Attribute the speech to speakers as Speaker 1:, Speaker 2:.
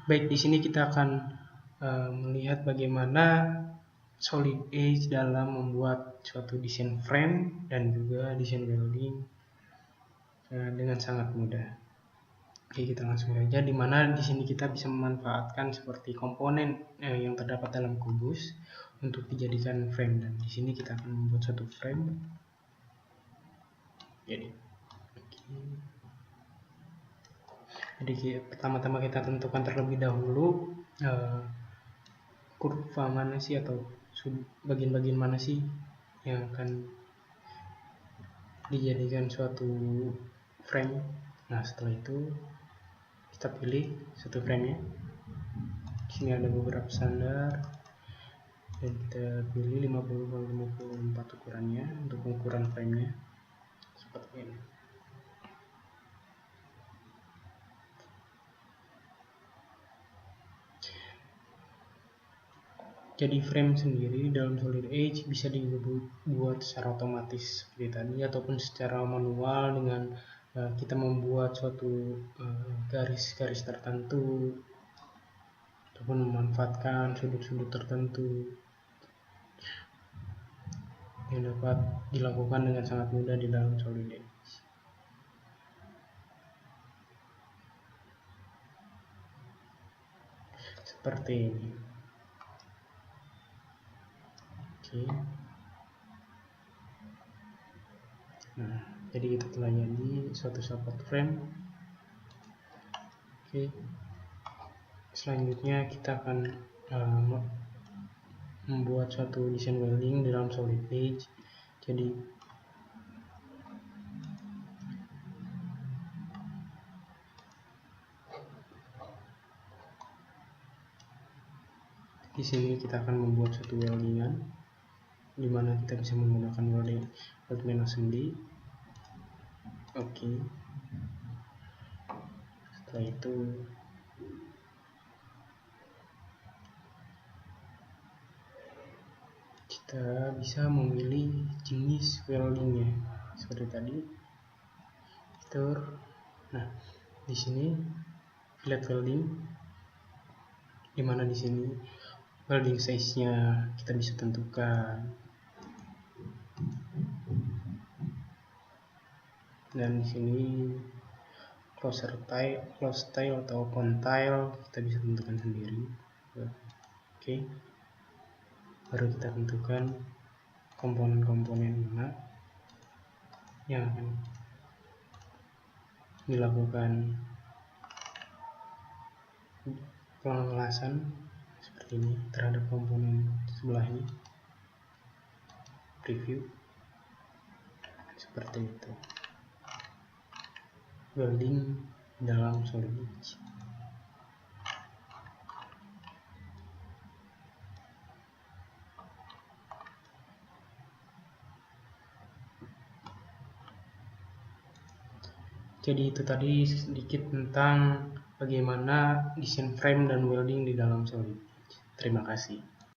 Speaker 1: Baik, di sini kita akan melihat bagaimana solid edge dalam membuat suatu desain frame dan juga desain welding dengan sangat mudah. Oke, kita langsung saja. Dimana di sini kita bisa memanfaatkan seperti komponen yang terdapat dalam kubus untuk dijadikan frame, dan di sini kita akan membuat suatu frame. Jadi pertama-tama kita tentukan terlebih dahulu kurva mana sih atau bagian-bagian mana sih yang akan dijadikan suatu frame. Nah, setelah itu kita pilih satu frame-nya. Di sini ada beberapa standar dan kita pilih 50x54 ukurannya untuk ukuran frame-nya seperti ini. Jadi frame sendiri dalam solid edge bisa dibuat secara otomatis seperti tadi, ataupun secara manual dengan kita membuat suatu garis-garis tertentu, ataupun memanfaatkan sudut-sudut tertentu yang dapat dilakukan dengan sangat mudah di dalam solid edge. Seperti ini. Nah, jadi kita telah jadi suatu support frame. Selanjutnya kita akan membuat suatu desain welding di dalam solid edge. Jadi di sini kita akan membuat suatu weldingan, di mana kita bisa menggunakan welding assembly. Setelah itu kita bisa memilih jenis weldingnya seperti tadi. Nah, di sini fillet welding, di mana di sini welding size-nya kita bisa tentukan, dan di sini close style atau open tile kita bisa tentukan sendiri. Baru kita tentukan komponen-komponen mana yang akan dilakukan pengelasan seperti ini terhadap komponen sebelahnya. Preview seperti itu. Welding dalam solid edge. Jadi itu tadi sedikit tentang bagaimana desain frame dan welding di dalam solid edge. Terima kasih.